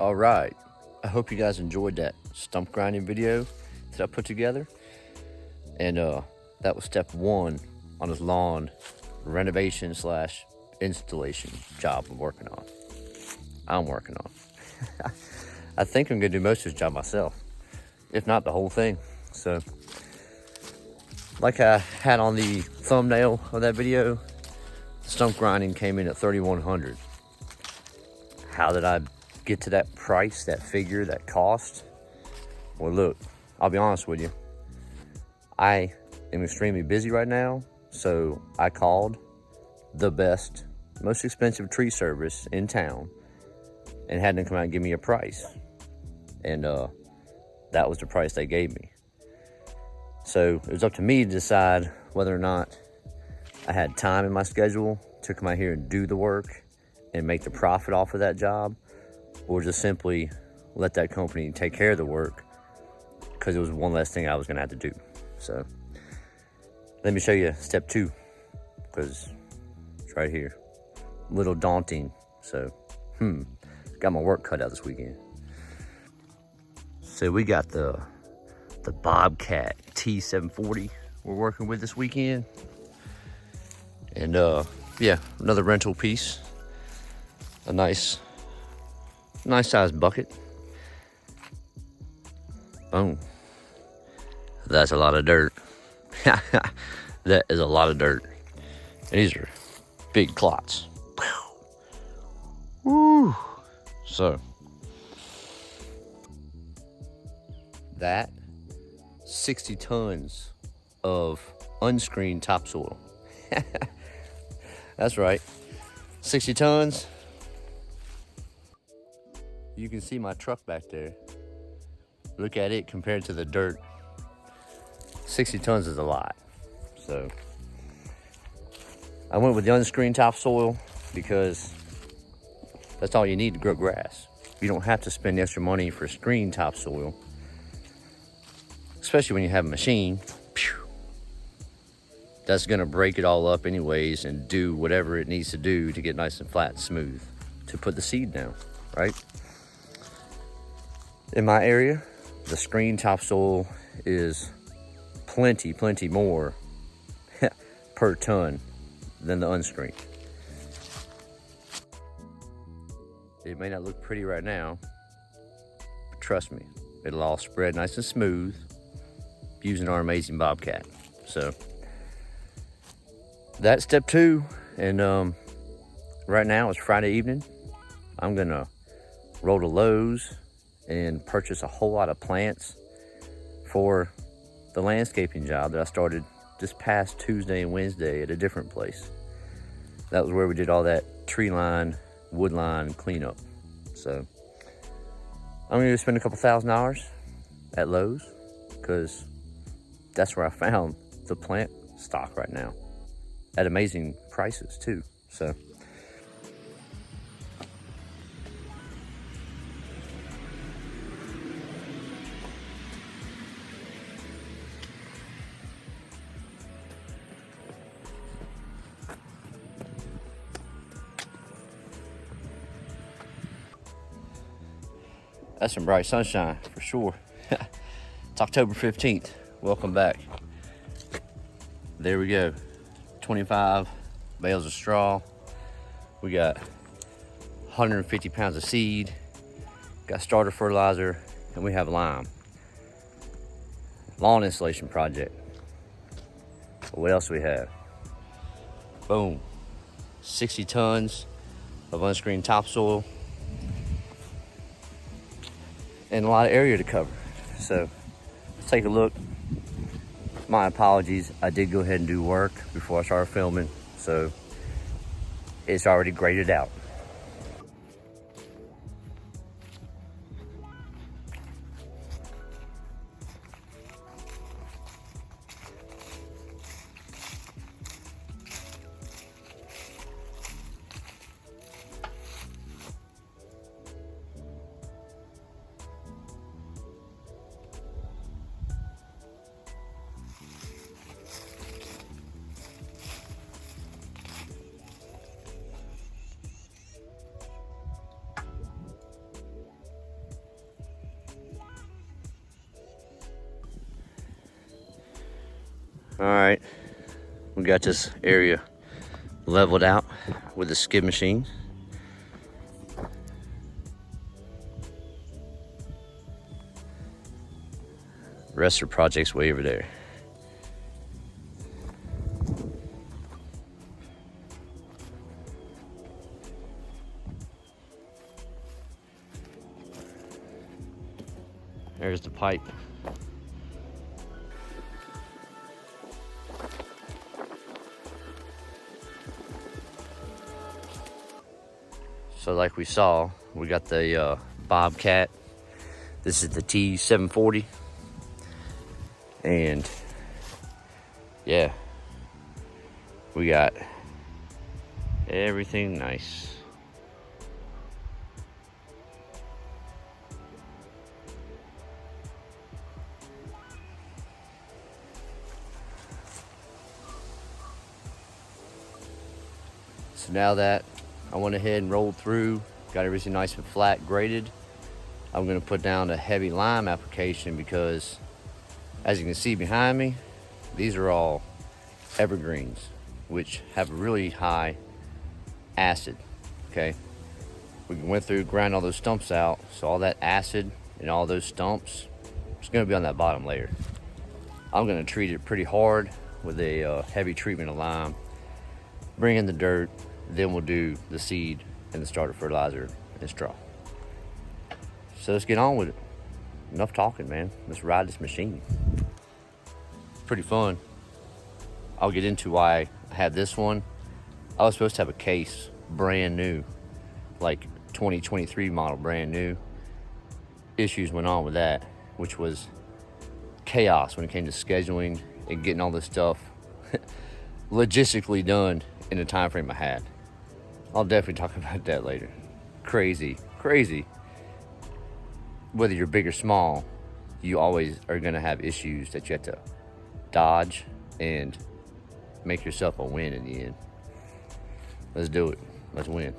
All right, I hope you guys enjoyed that stump grinding video that I put together. And that was step one on this lawn renovation / installation job I'm working on. I think I'm gonna do most of this job myself, if not the whole thing. So, like I had on the thumbnail of that video, the stump grinding came in at $3,100. How did I get to that price, that figure, that cost? Well, look, I'll be honest with you. I am extremely busy right now, so I called the best, most expensive tree service in town and had them come out and give me a price. And that was the price they gave me. So it was up to me to decide whether or not I had time in my schedule to come out here and do the work and make the profit off of that job, or just simply let that company take care of the work, because it was one less thing I was gonna have to do. So let me show you step two, because it's right here. A little daunting, so got my work cut out this weekend. So we got the BOBCAT T740 we're working with this weekend. And yeah, another rental piece. A nice sized bucket. Boom. That's a lot of dirt. That is a lot of dirt. And these are big clots. Woo. So that 60 tons of unscreened topsoil. That's right, 60 tons. You can see my truck back there. Look at it compared to the dirt. 60 tons is a lot. So I went with the unscreened topsoil because that's all you need to grow grass. You don't have to spend extra money for screened topsoil, especially when you have a machine that's gonna break it all up anyways and do whatever it needs to do to get nice and flat and smooth to put the seed down, right? In my area, the screened topsoil is plenty more per ton than the unscreened. It may not look pretty right now, but trust me, it'll all spread nice and smooth using our amazing BOBCAT. So that's step two. And right now it's Friday evening. I'm gonna roll to Lowe's and purchase a whole lot of plants for the landscaping job that I started this past Tuesday and Wednesday at a different place. That was where we did all that tree line, wood line cleanup. So I'm gonna spend a couple $1,000 at Lowe's, because that's where I found the plant stock right now at amazing prices too. So that's some bright sunshine for sure. It's October 15th. Welcome back. There we go. 25 bales of straw. We got 150 pounds of seed. Got starter fertilizer, and we have lime. Lawn installation project. What else do we have? Boom. 60 tons of unscreened topsoil. And a lot of area to cover. So let's take a look. My apologies, I did go ahead and do work before I started filming, so it's already graded out. All right, we got this area leveled out with the skid machine. The rest of the project's way over there. There's the pipe. So like we saw, we got the BOBCAT. This is the T740. And yeah, we got everything nice. So now that I went ahead and rolled through, got everything nice and flat graded, I'm gonna put down a heavy lime application because as you can see behind me, these are all evergreens, which have a really high acid, okay? We went through, grind all those stumps out, so all that acid and all those stumps is gonna be on that bottom layer. I'm gonna treat it pretty hard with a heavy treatment of lime, bring in the dirt, then we'll do the seed and the starter fertilizer and straw. So let's get on with it. Enough talking, man. Let's ride this machine. Pretty fun. I'll get into why I had this one. I was supposed to have a case brand new, like 2023 model brand new. Issues went on with that, which was chaos when it came to scheduling and getting all this stuff logistically done in the time frame I had. I'll definitely talk about that later. Crazy. Whether you're big or small, you always are gonna have issues that you have to dodge and make yourself a win in the end. Let's do it. Let's win.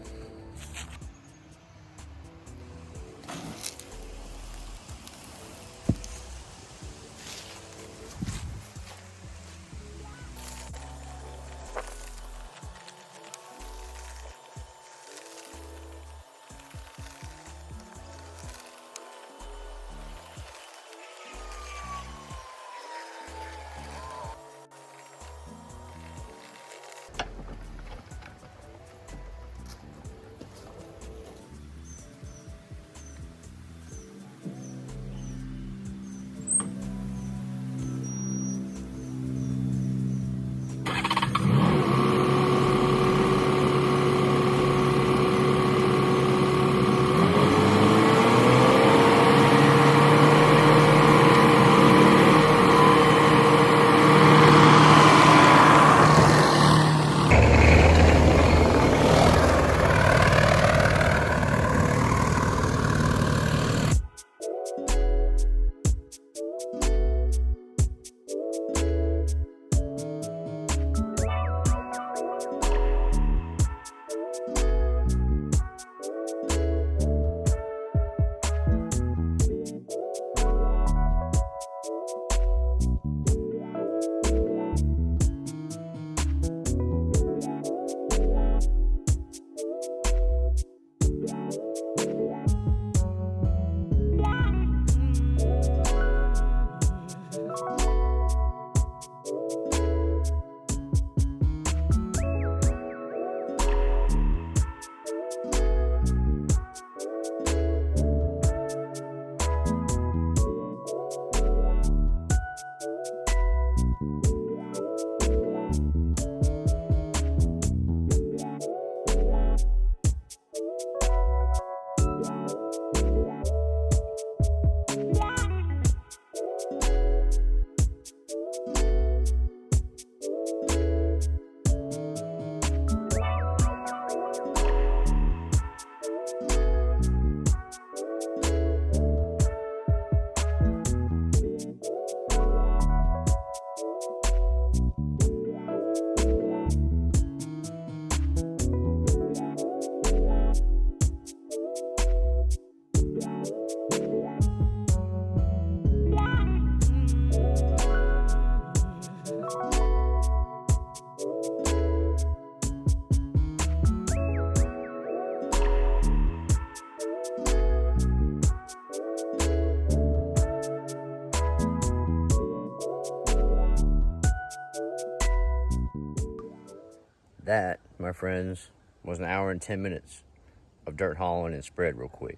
That, my friends, was an hour and 10 minutes of dirt hauling and spread real quick.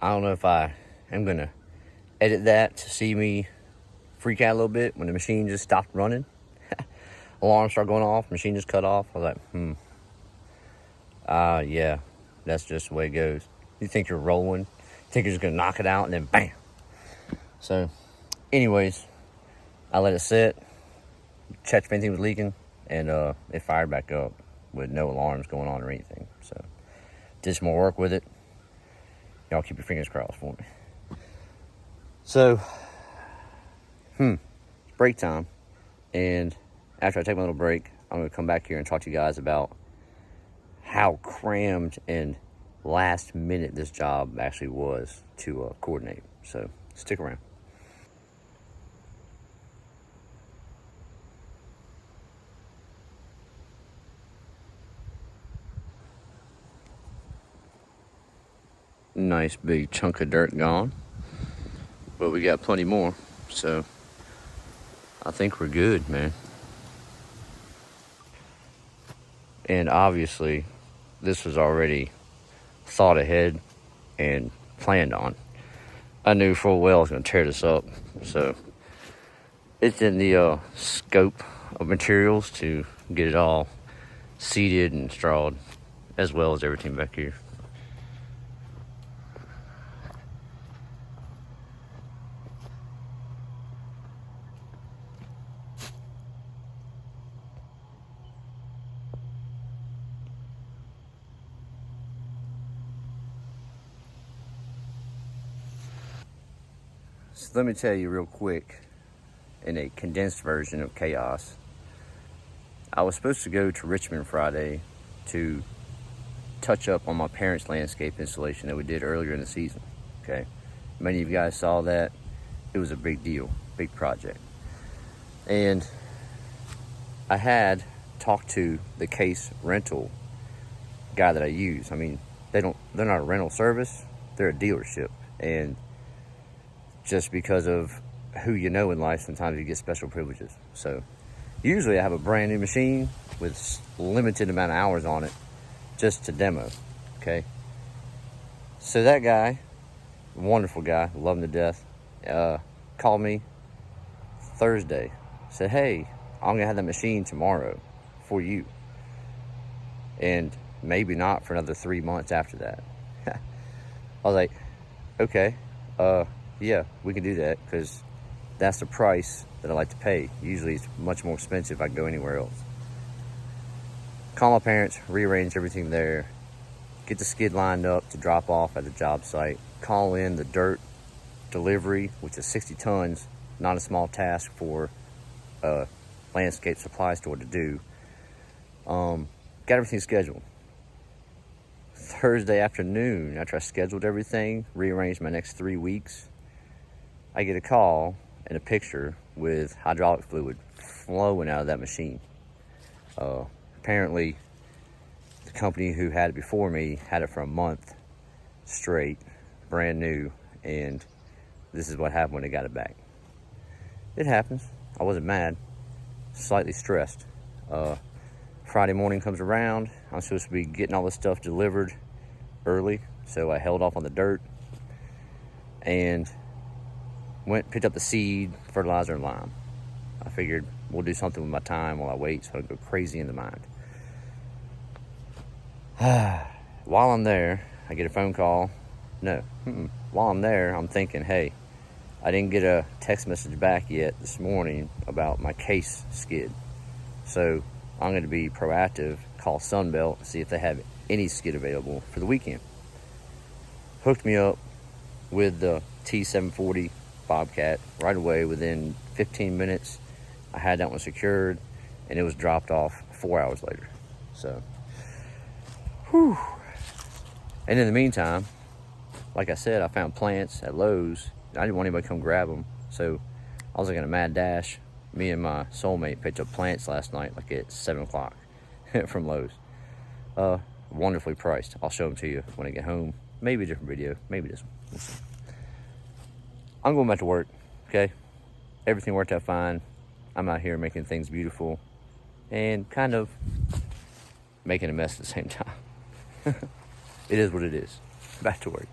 I don't know if I am going to edit that to see me freak out a little bit when the machine just stopped running. Alarm started going off, machine just cut off. I was like, yeah, that's just the way it goes. You think you're rolling, you think you're just going to knock it out, and then bam. So, anyways, I let it sit, checked if anything was leaking, and it fired back up with no alarms going on or anything. So, did some more work with it. Y'all keep your fingers crossed for me. So, break time. And after I take my little break, I'm going to come back here and talk to you guys about how crammed and last minute this job actually was to coordinate. So, stick around. Nice big chunk of dirt gone, but we got plenty more, so I think we're good, man. And obviously this was already thought ahead and planned on. I knew full well I was going to tear this up, so it's in the scope of materials to get it all seeded and strawed, as well as everything back here. So let me tell you real quick, in a condensed version of chaos, I was supposed to go to Richmond Friday to touch up on my parents' landscape installation that we did earlier in the season, okay? Many of you guys saw that. It was a big deal, big project. And I had talked to the case rental guy that I use. I mean, they're not a rental service, they're a dealership. And just because of who you know in life, sometimes you get special privileges. So usually I have a brand new machine with limited amount of hours on it just to demo, okay? So that guy, wonderful guy, love him to death, called me Thursday, said, hey, I'm gonna have that machine tomorrow for you. And maybe not for another 3 months after that. I was like, okay, yeah, we can do that, because that's the price that I like to pay. Usually it's much more expensive if I go anywhere else. Call my parents, rearrange everything there, get the skid lined up to drop off at the job site, call in the dirt delivery, which is 60 tons, not a small task for a landscape supply store to do. Got everything scheduled. Thursday afternoon, after I scheduled everything, rearranged my next 3 weeks, I get a call and a picture with hydraulic fluid flowing out of that machine. Apparently, the company who had it before me had it for a month straight, brand new, and this is what happened when they got it back. It happens. I wasn't mad, slightly stressed. Friday morning comes around. I'm supposed to be getting all this stuff delivered early, so I held off on the dirt and picked up the seed, fertilizer, and lime. I figured we'll do something with my time while I wait, so I don't go crazy in the mind. While I'm there, I get a phone call. While I'm there, I'm thinking, hey, I didn't get a text message back yet this morning about my case skid. So I'm going to be proactive, call Sunbelt, see if they have any skid available for the weekend. Hooked me up with the T740 BOBCAT right away. Within 15 minutes, I had that one secured, and it was dropped off 4 hours later. So, whew. And in the meantime, like I said, I found plants at Lowe's. I didn't want anybody to come grab them, so I was like in a mad dash. Me and my soulmate picked up plants last night, like at 7 o'clock from Lowe's. Wonderfully priced. I'll show them to you when I get home. Maybe a different video, maybe this one. We'll see. I'm going back to work, okay? Everything worked out fine. I'm out here making things beautiful. and kind of making a mess at the same time. It is what it is. Back to work.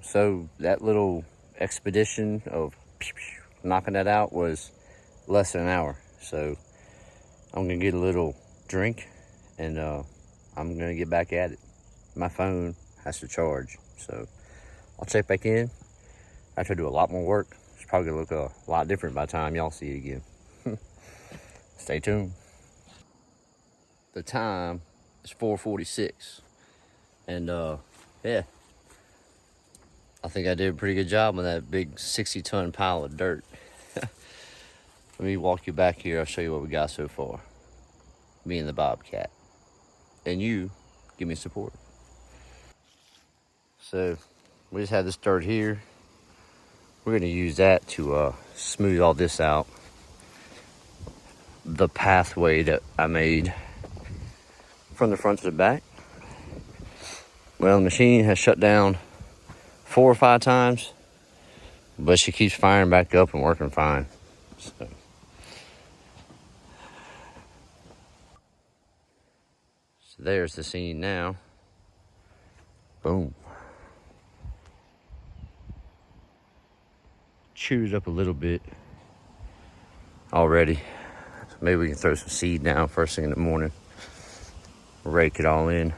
So that little expedition of knocking that out was less than an hour. So I'm gonna get a little drink and I'm gonna get back at it. My phone has to charge, so I'll check back in after I do a lot more work. It's probably gonna look a lot different by the time y'all see it again. Stay tuned. The time is 4:46, and yeah, I think I did a pretty good job on that big 60-ton pile of dirt. Let me walk you back here. I'll show you what we got so far. Me and the Bobcat. And you give me support. So we just have this dirt here. We're gonna use that to smooth all this out. The pathway that I made from the front to the back. Well, the machine has shut down 4 or 5 times, but she keeps firing back up and working fine. So there's the scene now. Boom. Chewed it up a little bit already. So maybe we can throw some seed down first thing in the morning. Rake it all in.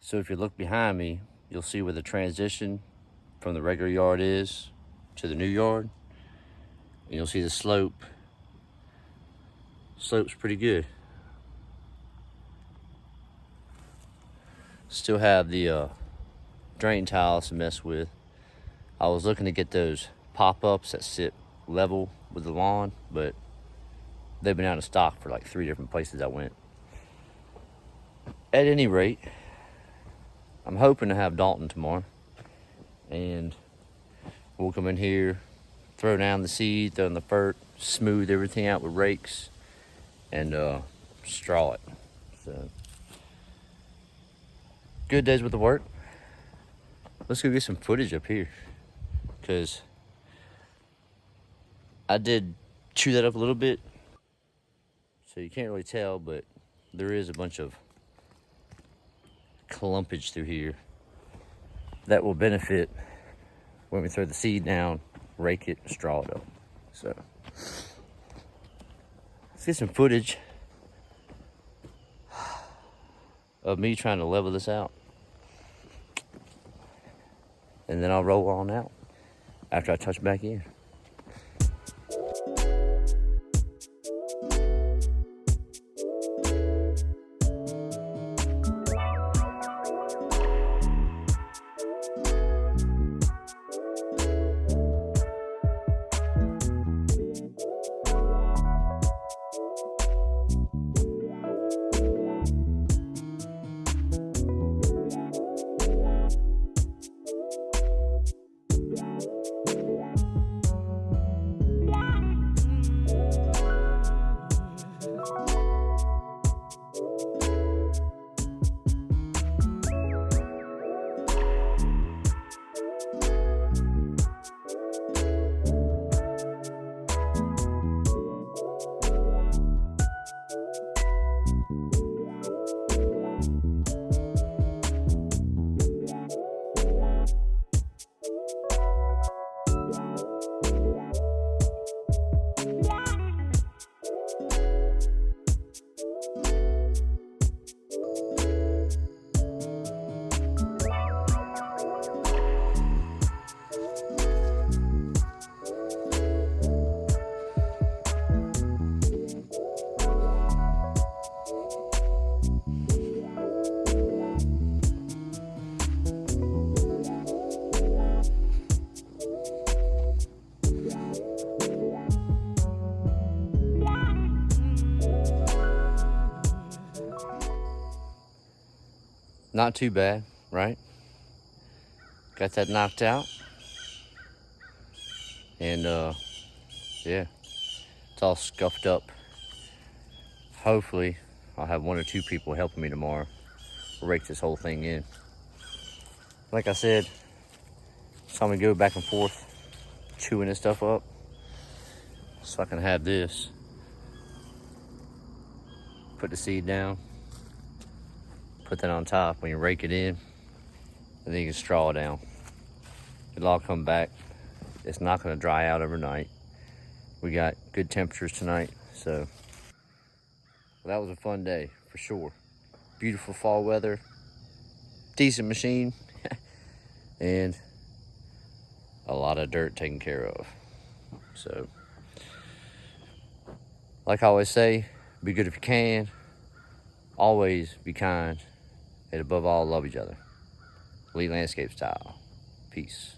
So if you look behind me, you'll see where the transition from the regular yard is to the new yard. And you'll see the slope. Slope's pretty good. Still have the drain tiles to mess with. I was looking to get those pop-ups that sit level with the lawn, but they've been out of stock for like 3 different places I went. At any rate, I'm hoping to have Dalton tomorrow, and we'll come in here, throw down the seed, throw in the fert, smooth everything out with rakes, and straw it. So, good days with the work. Let's go get some footage up here, because I did chew that up a little bit, so you can't really tell, but there is a bunch of clumpage through here that will benefit when we throw the seed down, rake it, and straw it up. So let's get some footage of me trying to level this out, and then I'll roll on out after I touch back in. Not too bad, right? Got that knocked out. And yeah, it's all scuffed up. Hopefully I'll have 1 or 2 people helping me tomorrow rake this whole thing in. Like I said, so I'm gonna go back and forth chewing this stuff up so I can have this, put the seed down, put that on top when you rake it in, and then you can straw it down. It'll all come back. It's not gonna dry out overnight. We got good temperatures tonight, so that was a fun day for sure. Beautiful fall weather, decent machine, and a lot of dirt taken care of. So, like I always say, be good if you can, always be kind, and above all, love each other. Lee Landscape style. Peace.